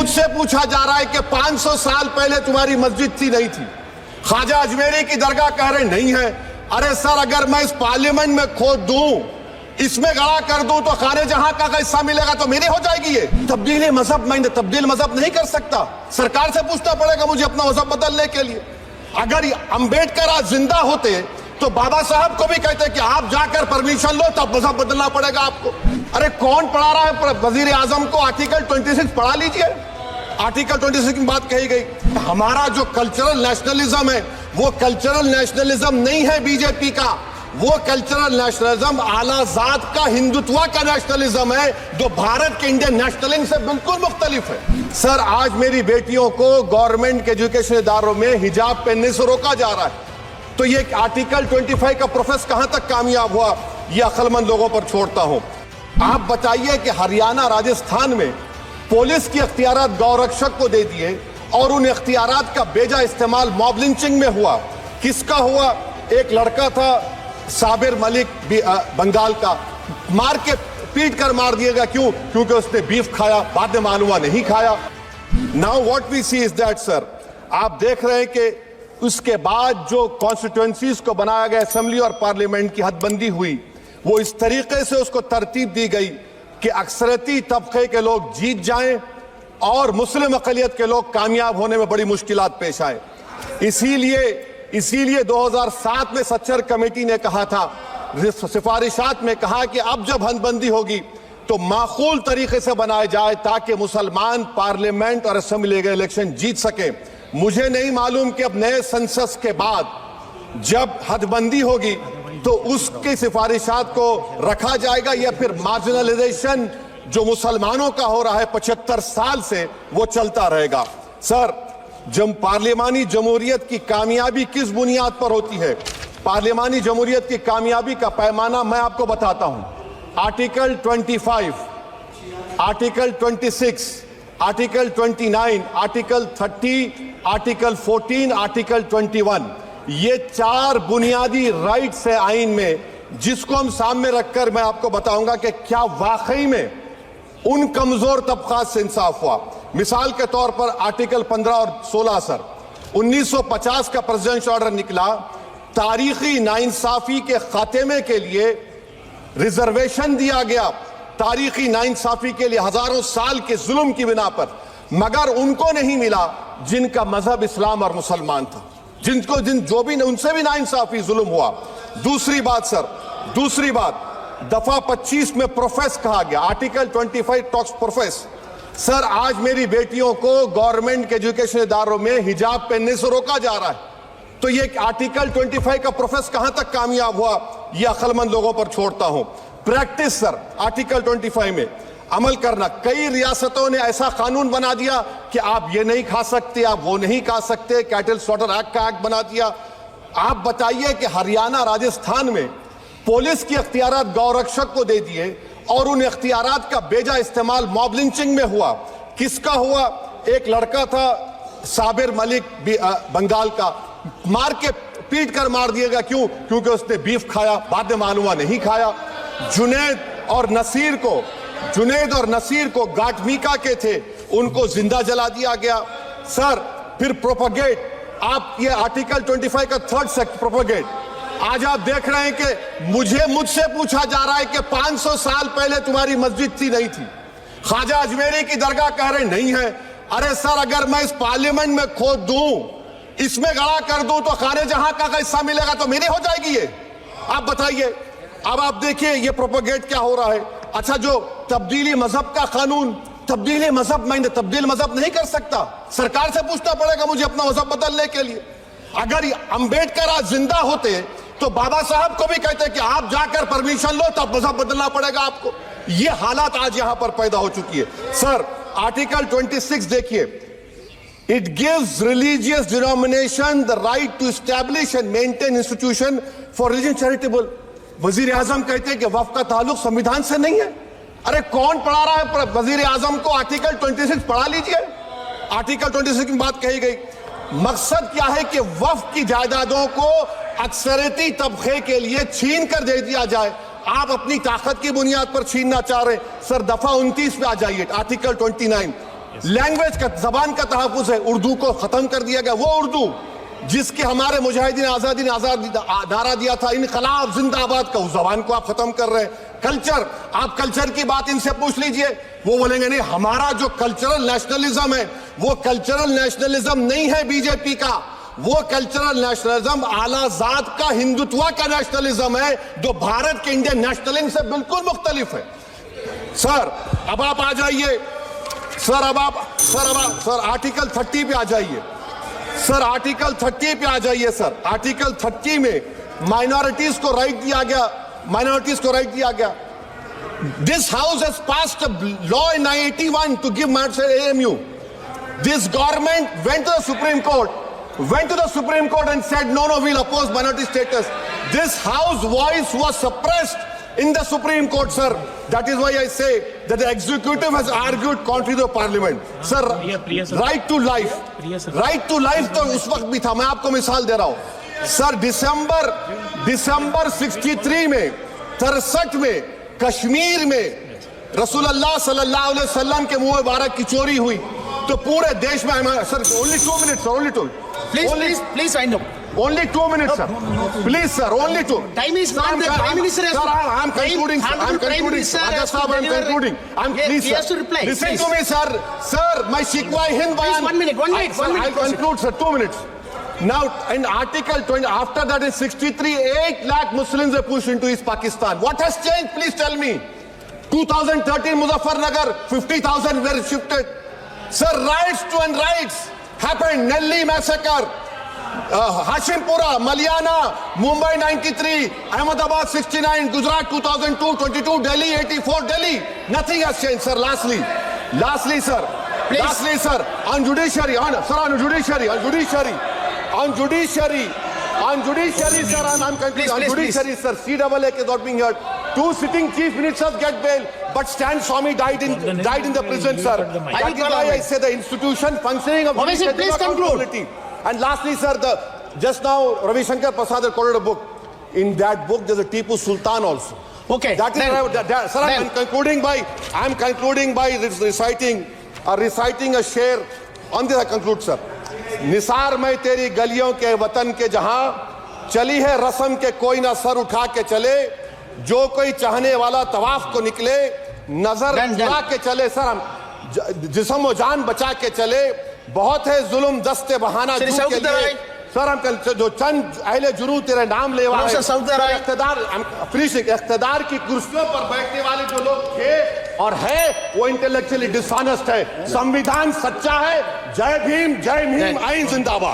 मुझसे पूछा जा रहा है कि 500 साल पहले तुम्हारी मस्जिद थी नहीं थी, ख्वाजा अजमेरी की दरगाह कह रहे नहीं है। अरे सर, अगर मैं इस पार्लियामेंट में खोद दूं, इसमें गड़ा कर दूं, तो खाने जहां का हिस्सा मिलेगा तो मेरी हो जाएगी। ये तब्दीली मजहब, मैं तब्दील मजहब नहीं कर सकता, सरकार से पूछना पड़ेगा मुझे अपना मजहब बदलने के लिए। अगर अंबेडकर आज जिंदा होते तो बाबा साहब को भी कहते कि आप जाकर परमिशन लो, तब मजहब बदलना पड़ेगा आपको। अरे कौन पढ़ा रहा है वजीर आजम को आर्टिकल 26? पढ़ा लीजिए, आर्टिकल 26 की बात कही गई। हमारा जो कल्चरल नेशनलिज्म है वो कल्चरल नेशनलिज्म नहीं है बीजेपी का, वो कल्चरल नेशनलिज्म आला जात का हिंदुत्व का नेशनलिज्म है, जो भारत के इंडियन नेशनलिज्म से बिल्कुल मुख्तलिफ है। सर, आज मेरी बेटियों को गवर्नमेंट के एजुकेशन इदारों में हिजाब पहनने से रोका जा रहा है, तो ये आर्टिकल 25 का प्रोसेस कहां तक कामयाब हुआ, ये अक्लमंद लोगों पर छोड़ता हूं। आप बताइए कि हरियाणा, राजस्थान में पुलिस की अख्तियारात गौरक्षक को दे दिए और उन अख्तियारात का बेजा इस्तेमाल मॉब लिंचिंग में हुआ। किसका हुआ? एक लड़का था साबिर मलिक बंगाल का, मार के पीट कर मार दिया गया। क्यों? क्योंकि उसने बीफ खाया, बाद में मालूम हुआ नहीं खाया। Now what we see is that sir, आप देख रहे हैं कि उसके बाद जो कॉन्स्टिट्यूएंसीज को बनाया गया, असेंबली और पार्लियामेंट की हदबंदी हुई, वो इस तरीके से उसको तरतीब दी गई कि अक्सरती तबके के लोग जीत जाएं और मुस्लिम अक़लियत के लोग कामयाब होने में बड़ी मुश्किलात पेश आए। इसीलिए 2007 में सच्चर कमेटी ने कहा था, सिफारिशात में कहा कि अब जब हदबंदी होगी तो माकूल तरीके से बनाए जाए ताकि मुसलमान पार्लियामेंट और असेंबली के इलेक्शन जीत सके। मुझे नहीं मालूम कि अब नए सेंसस के बाद जब हदबंदी होगी तो उसकी सिफारिशात को रखा जाएगा या फिर मार्जिनलाइजेशन जो मुसलमानों का हो रहा है 75 साल से, वो चलता रहेगा। सर, जब पार्लियामानी जमहूरियत की कामयाबी किस बुनियाद पर होती है? पार्लियामानी जमहूरियत की कामयाबी का पैमाना मैं आपको बताता हूं। Article 25, article 26, article 29, article 30, article 14, article 21, ये 4 बुनियादी राइट्स है आइन में, जिसको हम सामने रखकर मैं आपको बताऊंगा कि क्या वाकई में उन कमजोर तबकात से इंसाफ हुआ। मिसाल के तौर पर आर्टिकल 15 और 16 सर, 1950 का प्रेसिडेंशियल ऑर्डर निकला, तारीखी नाइंसाफी के खात्मे के लिए रिजर्वेशन दिया गया, तारीखी नाइंसाफी के लिए हजारों साल के जुल्म की बिना पर, मगर उनको नहीं मिला जिनका मजहब इस्लाम और मुसलमान था, जो भी उनसे भी नाइंसाफी जुल्म हुआ। दूसरी बात सर, दूसरी बात, दफा 25 में प्रोफेस कहा गया, आर्टिकल 25 टॉक्स प्रोफेस। सर, आज मेरी बेटियों को गवर्नमेंट के एजुकेशन इदारों में हिजाब पहनने से रोका जा रहा है, तो ये आर्टिकल 25 का प्रोसेस कहां तक कामयाब हुआ, ये अक्लमंद लोगों पर छोड़ता हूं। प्रैक्टिस सर, आर्टिकल 25 में अमल करना। कई रियासतों ने ऐसा कानून बना दिया कि आप ये नहीं खा सकते, आप वो नहीं खा सकते, कैटल स्लॉटर एक्ट का एक्ट बना दिया। आप बताइए कि हरियाणा, राजस्थान में पुलिस की अख्तियारात गौरक्षक को दे दिए और उन अख्तियारात का बेजा इस्तेमाल मॉब लिंचिंग में हुआ। किसका हुआ? एक लड़का था साबिर मलिक बंगाल का, मार के पीट कर मार दिया गया। क्यों? क्योंकि उसने बीफ खाया, बाद में मालूम हुआ नहीं खाया। जुनैद और नसीर को गाटमीका के थे, उनको जिंदा जला दिया गया। सर, फिर प्रोपगेट, आप ये आर्टिकल 25 का 3rd सेक्शन प्रोपगेट, आज आप देख रहे हैं कि मुझसे पूछा जा रहा है कि 500 साल पहले तुम्हारी मस्जिद थी नहीं थी, ख्वाजा अजमेरी की दरगाह कह रहे नहीं है। अरे सर, अगर मैं इस पार्लियामेंट में खोद दूं, इसमें गड़ा कर दूं, तो खाने जहां का हिस्सा मिलेगा तो मेरी हो जाएगी। ये आप बताइए। अब आप देखिए ये प्रोपगेट क्या हो रहा है। अच्छा, जो तब्दीली मजहब का कानून, तब्दीली मजहब, मैं तब्दील मजहब नहीं कर सकता, सरकार से पूछना पड़ेगा मुझे अपना मजहब बदलने के लिए। अगर अंबेडकर आज जिंदा होते तो बाबा साहब को भी कहते कि आप जाकर परमिशन लो, तब मजहब बदलना पड़ेगा आपको। ये हालात आज यहां पर पैदा हो चुकी है। सर, आर्टिकल 26 देखिए, it gives religious denomination the right to establish and maintain institution for religion charitable. वजीर आजम कहते हैं कि वक्फ का ताल्लुक संविधान से नहीं है। अरे कौन पढ़ा रहा है वजीर आजम को आर्टिकल 26? पढ़ा लीजिए, आर्टिकल 26 की बात कही गई। मकसद क्या है कि वक्फ की जायदादों को अक्सरती तबके के लिए छीन कर दे दिया जाए। आप अपनी ताकत की बुनियाद पर छीनना चाह रहे हैं। सर, दफा 29 पे आ जाइए, आर्टिकल 29, लैंग्वेज का, जबान का तहफ़्फ़ुज़ है, उर्दू को खत्म कर दिया गया। वो उर्दू जिसके हमारे मुजाहिदीन आजादी ने आजादी नारा दिया था, इनकलाब जिंदाबाद का, उस जबान को आप खत्म कर रहे हैं। कल्चर, आप कल्चर की बात इनसे पूछ लीजिए, वो बोलेंगे नहीं, हमारा जो कल्चरल नेशनलिज्म है वो कल्चरल नेशनलिज्म नहीं है बीजेपी का, वो कल्चरल नेशनलिज्म आला जात का, हिंदुत्व का नेशनलिज्म है, जो भारत के इंडियन नेशनलिज्म से बिल्कुल मुख्तलिफ है। सर अब आप आ जाइए, सर आर्टिकल 30 पे आ जाइए, सर आर्टिकल 30 पे आ जाइए। सर आर्टिकल 30 में माइनॉरिटीज को राइट दिया गया, माइनॉरिटीज को राइट दिया गया। This house has passed a law in 1981 to give AMU. This government went to the Supreme Court and said no, we'll oppose minority status. This house voice was suppressed in the Supreme Court, sir. That is why I say that the executive has argued contrary to the parliament. Sir, right to life, right to life तो उस वक्त भी था। मैं आपको मिसाल दे रहा हूं सर, दिसंबर 63 में, 63 में कश्मीर में रसूलुल्लाह सल्लल्लाहु अलैहि वसल्लम के मुंह मुबारक की चोरी हुई तो पूरे देश में, sir only 2 minutes, sir, only 2. Please wind up. Only 2 minutes, sir. Please, sir, only 2. Time is gone. The Prime Minister has. Sir, I'm concluding. Sir, I'm concluding. Rajat Sahab, I'm concluding. Please, he has to reply. Listen Please. to me, sir. Sir, my Shikwa Hind Bayan. Please, 1 minute. I'll conclude, sir. 2 minutes. Now, in Article 20, after that in 63, 8 lakh Muslims were pushed into East Pakistan. What has changed? Please tell me. 2013 Muzaffarnagar, 50,000 were shifted. Sir, riots to unrights happened. Nelly massacre, Hashimpura, Malyana, Mumbai 93, Ahmedabad 69, Gujarat 2002, 22, Delhi 84, Delhi. Nothing has changed, sir. Lastly, sir. Please. Lastly, sir, on judiciary, sir, on judiciary, sir, I'm concluding. On judiciary, sir, CAA is not being heard. 2 sitting chief ministers get bail, but Stan Swamy died in the prison, sir. That is why I say the institution functioning of Obviously, please conclude. And lastly, sir, just now Ravi Shankar Prasad has quoted a book. In that book, there's a Tipu Sultan also. Okay. That is, sir, I'm concluding by reciting a sher. On this I conclude, sir. Nisar में तेरी गलियों के वतन के जहां चली है रस्म के कोई ना सर उठा के चले, जो कोई चाहने वाला तवाफ को निकले, नजर उठा के चले, सर हम जिस्म व जान बचा के चले, बहुत है जुल्म दस्ते बहाना के लिए, सर हम जो चंद अहले जुनू तेरे नाम ले वाले इख्तिदार की कुर्सियों पर बैठने वाले जो लोग थे और है वो इंटेलेक्चुअली डिसऑनेस्ट है। संविधान सच्चा है। जय भीम, आइन जिंदाबाद।